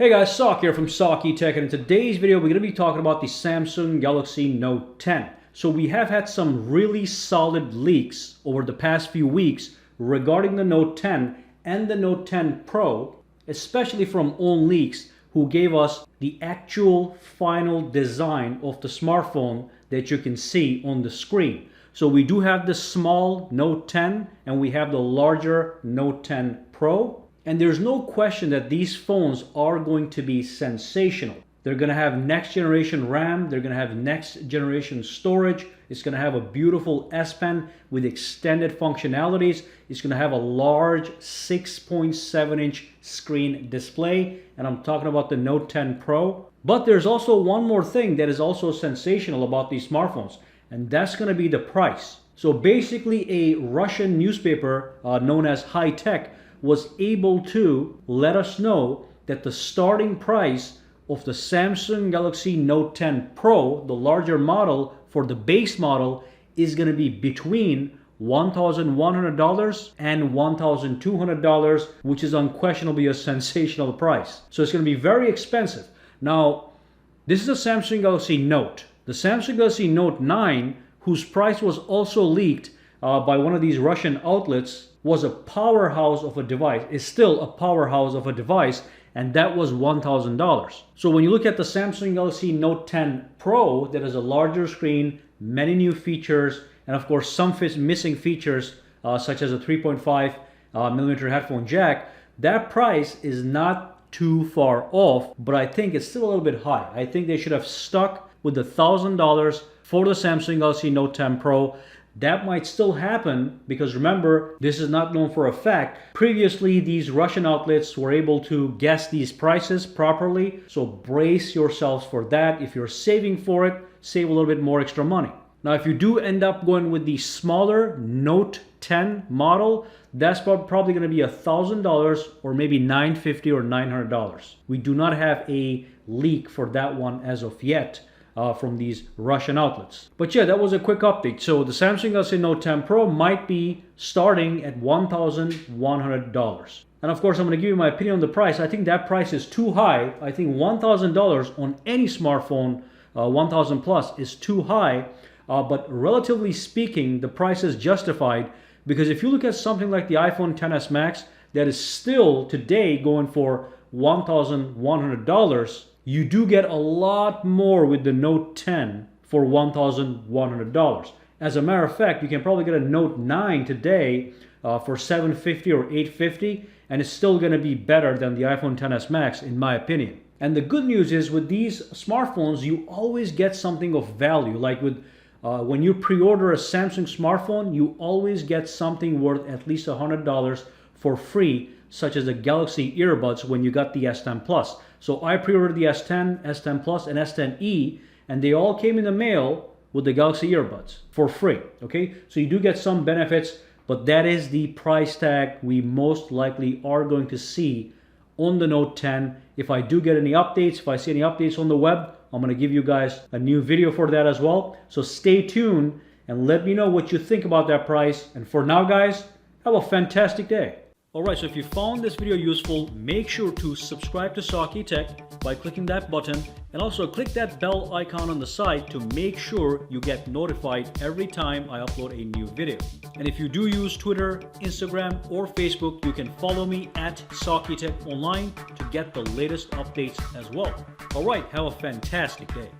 Hey guys, Sak here from SAKITECH, and in today's video we're going to be talking about the Samsung Galaxy Note 10. So we have had some really solid leaks over the past few weeks regarding the Note 10 and the Note 10 Pro, especially from own leaks who gave us the actual final design of the smartphone that you can see on the screen. So we do have the small Note 10 and we have the larger Note 10 Pro. And there's no question that these phones are going to be sensational. They're going to have next generation RAM, they're going to have next generation storage, it's going to have a beautiful S Pen with extended functionalities, it's going to have a large 6.7-inch screen display, and I'm talking about the Note 10 Pro. But there's also one more thing that is also sensational about these smartphones, and that's going to be the price. So basically a Russian newspaper known as SAKITECH was able to let us know that the starting price of the Samsung Galaxy Note 10 Pro, the larger model for the base model, is going to be between $1,100 and $1,200, which is unquestionably a sensational price. So it's going to be very expensive. Now, this is a Samsung Galaxy Note. The Samsung Galaxy Note 9, whose price was also leaked by one of these Russian outlets, was a powerhouse of a device, is still a powerhouse of a device, and that was $1,000. So when you look at the Samsung Galaxy Note 10 Pro, that is a larger screen, many new features, and of course some missing features such as a 3.5 millimeter headphone jack, that price is not too far off, but I think it's still a little bit high. I think they should have stuck with the $1,000 for the Samsung Galaxy Note 10 Pro. That might still happen because remember, this is not known for a fact. Previously, these Russian outlets were able to guess these prices properly. So brace yourselves for that. If you're saving for it, save a little bit more extra money. Now, if you do end up going with the smaller Note 10 model, that's probably going to be $1,000 or maybe $950 or $900. We do not have a leak for that one as of yet. From these Russian outlets. But yeah, that was a quick update. So the Samsung Galaxy Note 10 Pro might be starting at $1,100. And of course, I'm going to give you my opinion on the price. I think that price is too high. I think $1,000 on any smartphone, 1,000 plus, is too high. But relatively speaking, the price is justified because if you look at something like the iPhone XS Max, that is still today going for $1,100, you do get a lot more with the Note 10 for $1,100. As a matter of fact, you can probably get a Note 9 today for $750 or $850, and it's still going to be better than the iPhone XS Max in my opinion. And the good news is with these smartphones, you always get something of value. Like with when you pre-order a Samsung smartphone, you always get something worth at least $100 for free, such as the Galaxy earbuds when you got the S10 Plus. So I pre-ordered the S10, S10 Plus, and S10e, and they all came in the mail with the Galaxy earbuds for free, okay? So you do get some benefits, but that is the price tag we most likely are going to see on the Note 10. If I do get any updates, if I see any updates on the web, I'm gonna give you guys a new video for that as well. So stay tuned and let me know what you think about that price. And for now, guys, have a fantastic day. Alright, so if you found this video useful, make sure to subscribe to SAKITECH by clicking that button, and also click that bell icon on the side to make sure you get notified every time I upload a new video. And if you do use Twitter, Instagram, or Facebook, you can follow me at SAKITECH online to get the latest updates as well. Alright, have a fantastic day.